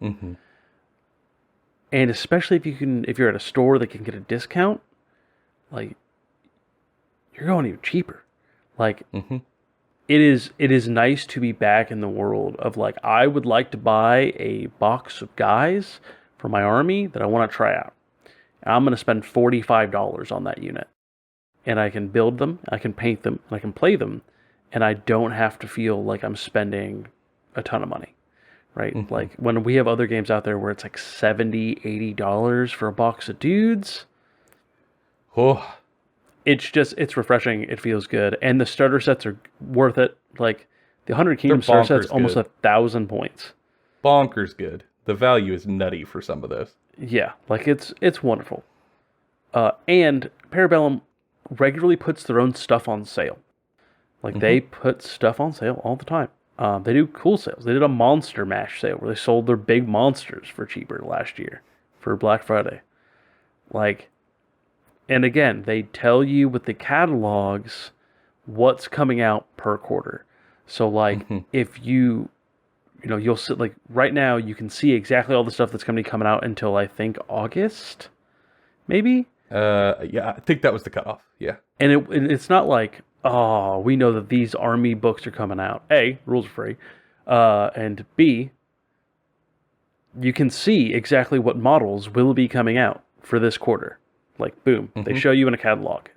And especially if you're at a store that can get a discount, like you're going even cheaper. Like it is nice to be back in the world of like, I would like to buy a box of guys for my army that I want to try out. And I'm going to spend $45 on that unit. And I can build them, I can paint them, and I can play them, and I don't have to feel like I'm spending a ton of money. Right? Like when we have other games out there where it's like $70, $80 for a box of dudes. Oh. It's refreshing. It feels good. And the starter sets are worth it. Like the 100 Kingdom starter set's almost 1,000 points. Bonkers good. The value is nutty for some of those. Yeah, like it's wonderful. And Parabellum regularly puts their own stuff on sale. Like they put stuff on sale all the time. They do cool sales. They did a Monster Mash sale where they sold their big monsters for cheaper last year for Black Friday. Like, and again, they tell you with the catalogs what's coming out per quarter. So like if you'll sit like right now you can see exactly all the stuff that's going to be coming out until I think August, maybe. Yeah, I think that was the cutoff. Yeah, and it's not like, oh, we know that these army books are coming out. A, rules are free, and B, you can see exactly what models will be coming out for this quarter. Like boom, they show you in a catalog,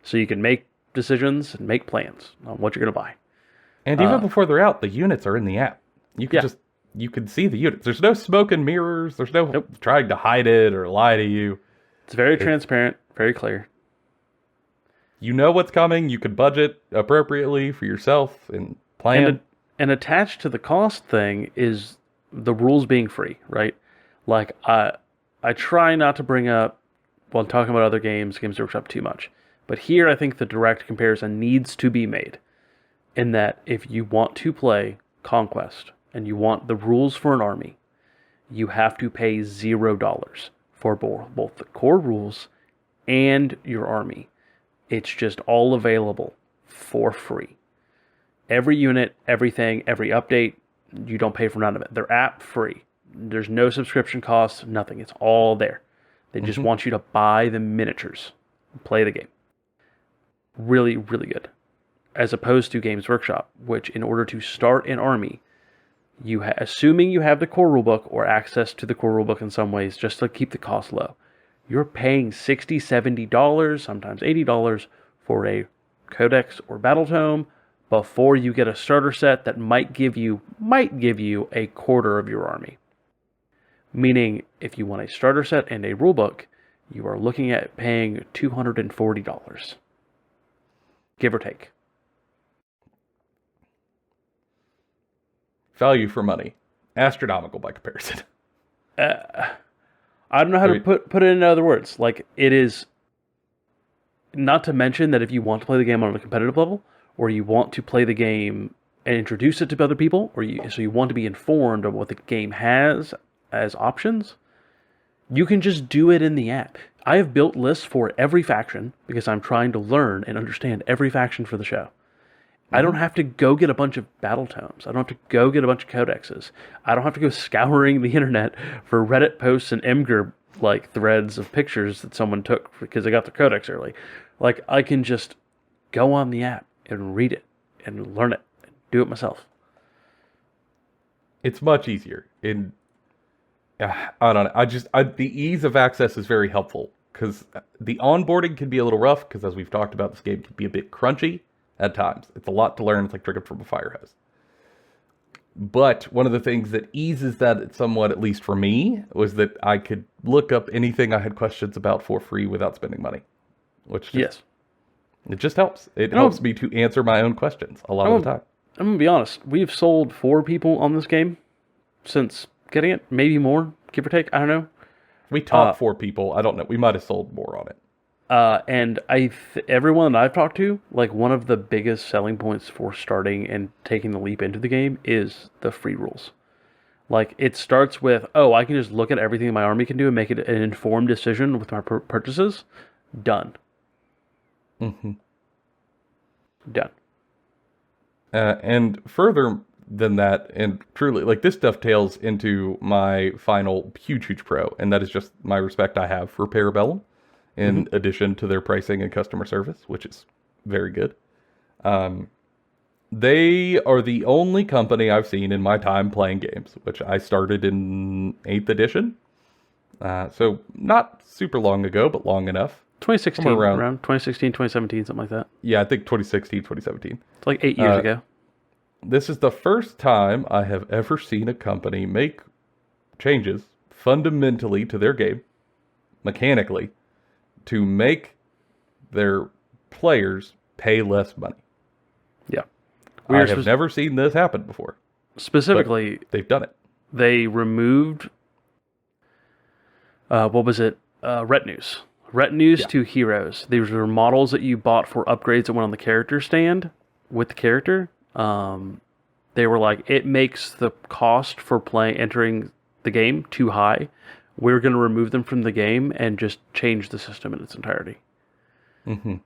so you can make decisions and make plans on what you're going to buy. And even before they're out, the units are in the app. You can you can see the units. There's no smoke and mirrors. There's no trying to hide it or lie to you. It's very transparent, very clear. You know what's coming. You can budget appropriately for yourself and plan. And attached to the cost thing is the rules being free, right? Like I try not to bring up, while talking about other Games Workshop too much. But here I think the direct comparison needs to be made. In that if you want to play Conquest and you want the rules for an army, you have to pay $0 for both the core rules and your army. It's just all available for free. Every unit, everything, every update, you don't pay for none of it. They're app free. There's no subscription costs, nothing. It's all there. They just want you to buy the miniatures and play the game. Really, really good. as opposed to Games Workshop, which in order to start an army, assuming you have the core rulebook or access to the core rulebook in some ways, just to keep the cost low, you're paying $60, $70, sometimes $80 for a codex or battle tome before you get a starter set that might give you a quarter of your army. Meaning, if you want a starter set and a rulebook, you are looking at paying $240, give or take. Value for money. Astronomical by comparison. I don't know how to put it in other words. Like, it is, not to mention that if you want to play the game on a competitive level, or you want to play the game and introduce it to other people, so you want to be informed of what the game has as options, you can just do it in the app. I have built lists for every faction because I'm trying to learn and understand every faction for the show. I don't have to go get a bunch of battle tomes. I don't have to go get a bunch of codexes. I don't have to go scouring the internet for Reddit posts and Imgur like threads of pictures that someone took because they got their codex early. Like, I can just go on the app and read it and learn it and do it myself. It's much easier. I don't know. The ease of access is very helpful because the onboarding can be a little rough because, as we've talked about, this game can be a bit crunchy at times. It's a lot to learn. It's like drinking from a fire hose. But one of the things that eases that somewhat, at least for me, was that I could look up anything I had questions about for free without spending money. Which it just helps. It helps me to answer my own questions a lot of the time. I'm going to be honest. We've sold 4 people on this game since getting it. Maybe more, give or take. I don't know. We taught 4 people. I don't know. We might have sold more on it. And everyone that I've talked to, like, one of the biggest selling points for starting and taking the leap into the game is the free rules. Like, it starts with, I can just look at everything my army can do and make it an informed decision with my purchases. Done. Mm-hmm. Done. And further than that, and truly, like, this dovetails into my final huge pro, and that is just my respect I have for Parabellum, in addition to their pricing and customer service, which is very good. They are the only company I've seen in my time playing games, which I started in 8th edition. So not super long ago, but long enough. 2016, around 2016, 2017, something like that. Yeah, I think 2016, 2017. It's like 8 years ago. This is the first time I have ever seen a company make changes fundamentally to their game, mechanically, to make their players pay less money. Yeah. I have never seen this happen before. Specifically, they've done it. They removed, retinues. Retinues to heroes. These were models that you bought for upgrades that went on the character stand with the character. They were like, it makes the cost for entering the game too high. We're going to remove them from the game and just change the system in its entirety. Mm-hmm.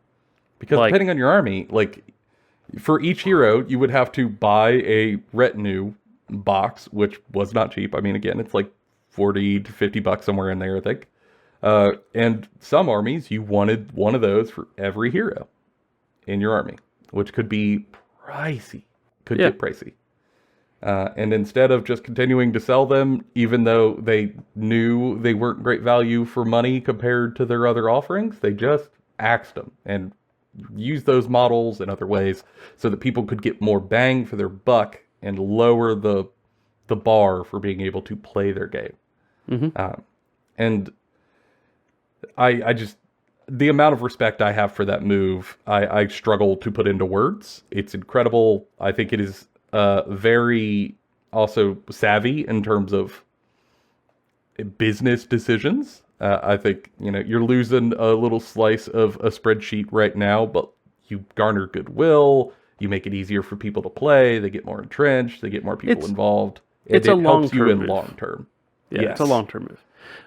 Because depending on your army, like, for each hero, you would have to buy a retinue box, which was not cheap. I mean, again, it's like $40 to $50 somewhere in there, I think. And some armies, you wanted one of those for every hero in your army, which could be pricey. Get pricey. And instead of just continuing to sell them, even though they knew they weren't great value for money compared to their other offerings, they just axed them and used those models in other ways so that people could get more bang for their buck and lower the bar for being able to play their game. Mm-hmm. And I just, the amount of respect I have for that move, I struggle to put into words. It's incredible. I think it is very also savvy in terms of business decisions. I think, you're losing a little slice of a spreadsheet right now, but you garner goodwill. You make it easier for people to play. They get more entrenched. They get more people involved. It helps you in long term. Yeah, yes. It's a long term move.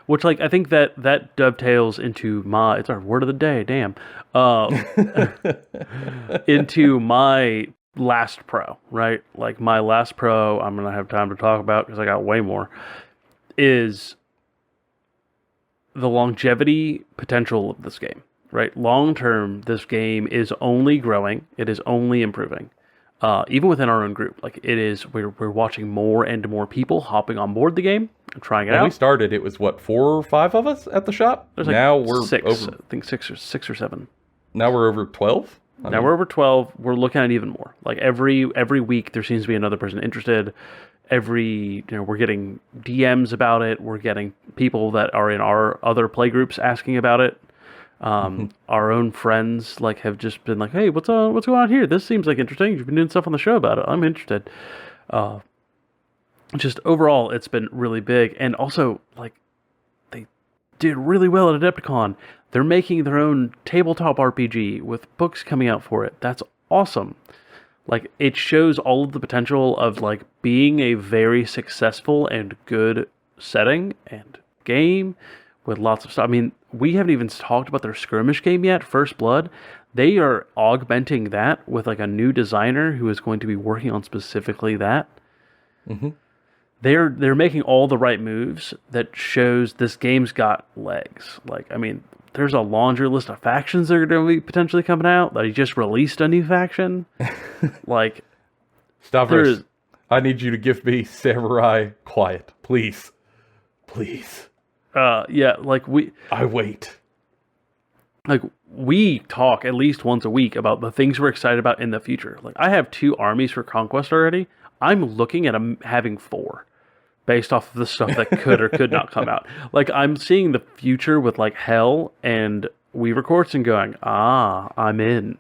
Which, I think that dovetails into it's our word of the day, damn. Into my last pro, right? Like, my last pro, I'm going to have time to talk about because I got way more, is the longevity potential of this game. right? Long term, this game is only growing. It is only improving. Even within our own group, like it is, we're watching more and more people hopping on board the game and trying it When out. we started, it was what, 4 or 5 of us at the shop. There's like Now we're six, over. I think six or seven. Now we're over 12. Now we're over 12. We're looking at even more. Like every week, there seems to be another person interested. We're getting DMs about it. We're getting people that are in our other play groups asking about it. Our own friends like have just been like, "Hey, what's going on here? This seems like interesting. You've been doing stuff on the show about it. I'm interested." Just overall, it's been really big, and also like they did really well at Adepticon. They're making their own tabletop RPG with books coming out for it. That's awesome. Like it shows all of the potential of like being a very successful and good setting and game with lots of stuff. I mean, we haven't even talked about their skirmish game yet, First Blood. They are augmenting that with like a new designer who is going to be working on specifically that. Mm-hmm. They're making all the right moves that shows this game's got legs. Like, I mean, there's a laundry list of factions that are going to be potentially coming out. They just released a new faction. Like, Stavros, I need you to give me Samurai Quiet, please. Please. Yeah, like I wait. Like, we talk at least once a week about the things we're excited about in the future. Like, I have 2 armies for Conquest already. I'm looking at having 4. Based off of the stuff that could or could not come out. Like, I'm seeing the future with, like, Hell and Weaver Courts and going, I'm in.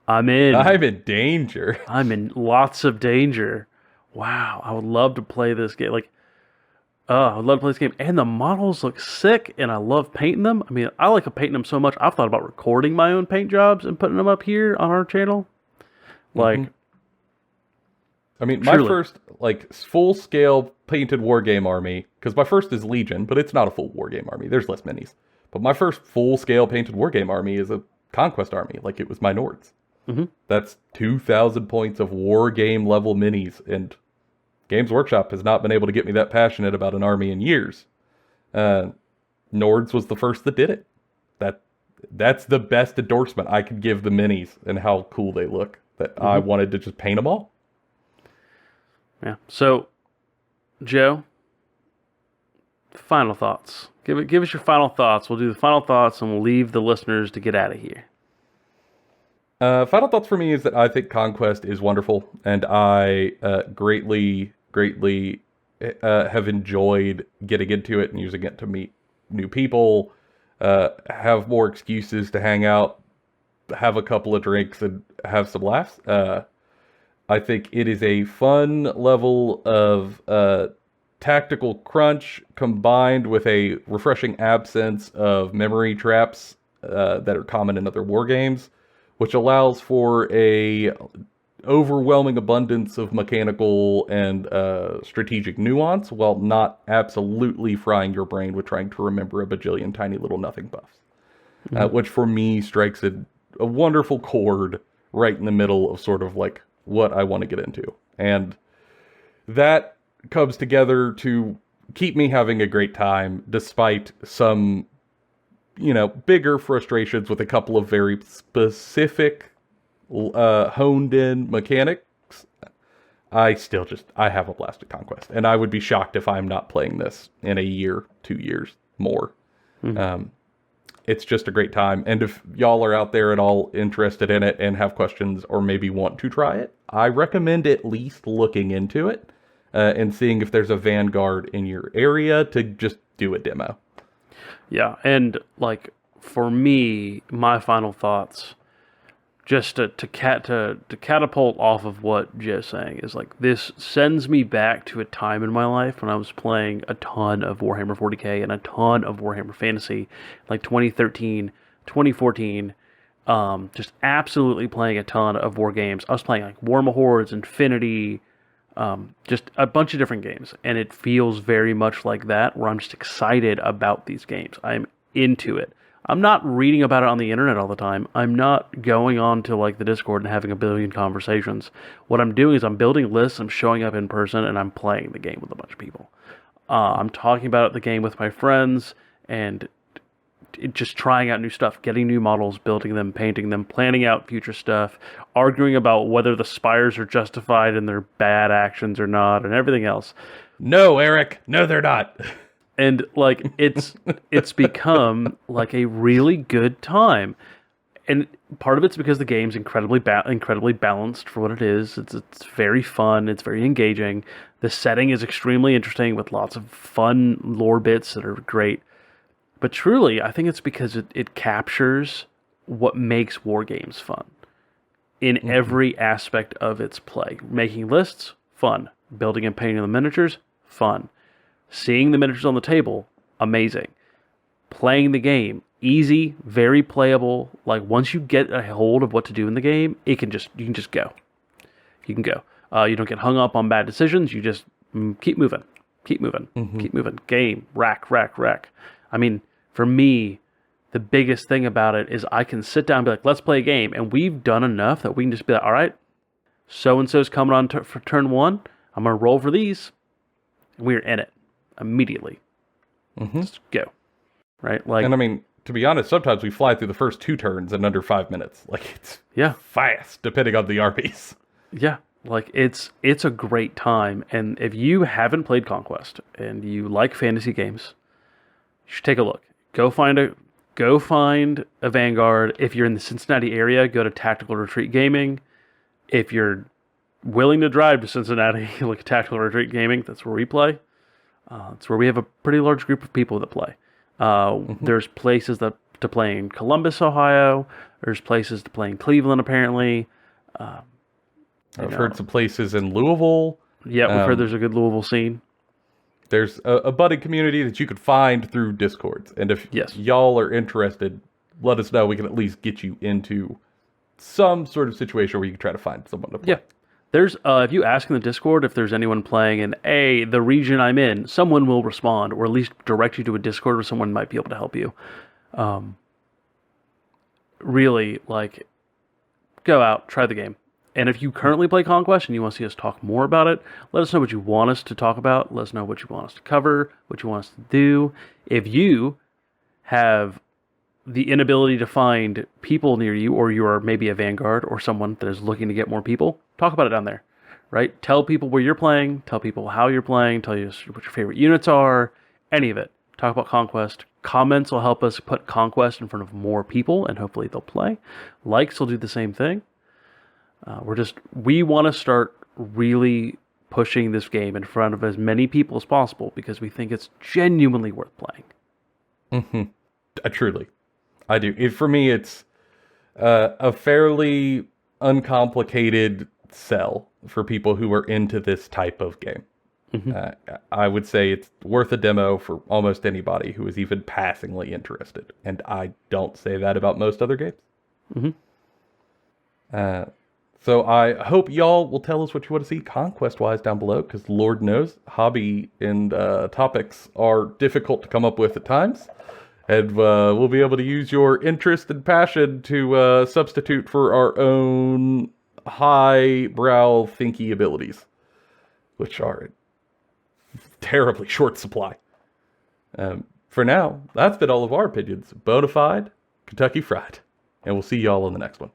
I'm in danger. I'm in lots of danger. Wow, I would love to play this game. Like, I would love to play this game. And the models look sick, and I love painting them. I mean, I like painting them so much, I've thought about recording my own paint jobs and putting them up here on our channel. Like, I mean, truly. my first, like, full-scale painted wargame army, because my first is Legion, but it's not a full wargame army. There's less minis. But my first full-scale painted wargame army is a Conquest army, like it was my Nords. Mm-hmm. That's 2,000 points of wargame level minis, and Games Workshop has not been able to get me that passionate about an army in years. Nords was the first that did it. That's the best endorsement I could give the minis and how cool they look, that I wanted to just paint them all. Yeah. So, Joe, final thoughts. Give us your final thoughts. We'll do the final thoughts, and we'll leave the listeners to get out of here. Final thoughts for me is that I think Conquest is wonderful, and I greatly have enjoyed getting into it and using it to meet new people, have more excuses to hang out, have a couple of drinks, and have some laughs. I think it is a fun level of tactical crunch combined with a refreshing absence of memory traps that are common in other war games, which allows for a overwhelming abundance of mechanical and strategic nuance while not absolutely frying your brain with trying to remember a bajillion tiny little nothing buffs. Which for me strikes a wonderful chord right in the middle of sort of like what I want to get into. And that comes together to keep me having a great time despite some, bigger frustrations with a couple of very specific, honed in mechanics. I have a blast at Conquest. And I would be shocked if I'm not playing this in a year, 2 years, more. It's just a great time. And if y'all are out there at all interested in it and have questions or maybe want to try it, I recommend at least looking into it and seeing if there's a Vanguard in your area to just do a demo. Yeah, and like for me, my final thoughts, just to catapult off of what Joe's saying, is like this sends me back to a time in my life when I was playing a ton of Warhammer 40k and a ton of Warhammer Fantasy, like 2013, 2014, just absolutely playing a ton of war games. I was playing like War Hordes, Infinity, just a bunch of different games, and it feels very much like that, where I'm just excited about these games. I'm into it. I'm not reading about it on the internet all the time. I'm not going on to like the Discord and having a billion conversations. What I'm doing is I'm building lists, I'm showing up in person, and I'm playing the game with a bunch of people. I'm talking about the game with my friends and just trying out new stuff, getting new models, building them, painting them, planning out future stuff, arguing about whether the spires are justified in their bad actions or not, and everything else. No, Eric. No, they're not. And like it's become like a really good time. And part of it's because the game's incredibly balanced for what it is. It's very fun. It's very engaging. The setting is extremely interesting with lots of fun lore bits that are great. But truly, I think it's because it captures what makes war games fun in every aspect of its play. Making lists, fun. Building and painting the miniatures, fun. Seeing the miniatures on the table, amazing. Playing the game, easy, very playable. Like once you get a hold of what to do in the game, you can just go. You can go. You don't get hung up on bad decisions. You just keep moving, keep moving, keep moving. Game, rack. I mean, for me, the biggest thing about it is I can sit down and be like, let's play a game. And we've done enough that we can just be like, all right, so-and-so's coming on for turn one. I'm going to roll for these. And we're in it immediately. Just go. Right? Like, and I mean, to be honest, sometimes we fly through the first 2 turns in under 5 minutes. Like, it's fast, depending on the armies. Yeah. Like, it's a great time. And if you haven't played Conquest and you like fantasy games, you should take a look. Go find a Vanguard. If you're in the Cincinnati area, go to Tactical Retreat Gaming. If you're willing to drive to Cincinnati, look at Tactical Retreat Gaming. That's where we play. It's where we have a pretty large group of people that play. There's places to play in Columbus, Ohio. There's places to play in Cleveland, apparently. I've heard some places in Louisville. Yeah, we've heard there's a good Louisville scene. There's a budding community that you could find through Discords. And if y'all are interested, let us know. We can at least get you into some sort of situation where you can try to find someone to play. Yeah. There's if you ask in the Discord if there's anyone playing in the region I'm in, someone will respond, or at least direct you to a Discord where someone might be able to help you. Really, like, go out, try the game. And if you currently play Conquest and you want to see us talk more about it, let us know what you want us to talk about. Let us know what you want us to cover, what you want us to do. If you have the inability to find people near you, or you are maybe a Vanguard or someone that is looking to get more people, talk about it down there, right? Tell people where you're playing, tell people how you're playing, tell you what your favorite units are, any of it. Talk about Conquest. Comments will help us put Conquest in front of more people, and hopefully they'll play. Likes will do the same thing. We want to start really pushing this game in front of as many people as possible because we think it's genuinely worth playing. Truly. I do. For me, it's a fairly uncomplicated sell for people who are into this type of game. I would say it's worth a demo for almost anybody who is even passingly interested. And I don't say that about most other games. So I hope y'all will tell us what you want to see Conquest-wise down below, because Lord knows, hobby and topics are difficult to come up with at times. And we'll be able to use your interest and passion to substitute for our own highbrow thinky abilities, which are in terribly short supply. For now, that's been all of our opinions. Bonafide, Kentucky Fried. And we'll see y'all in the next one.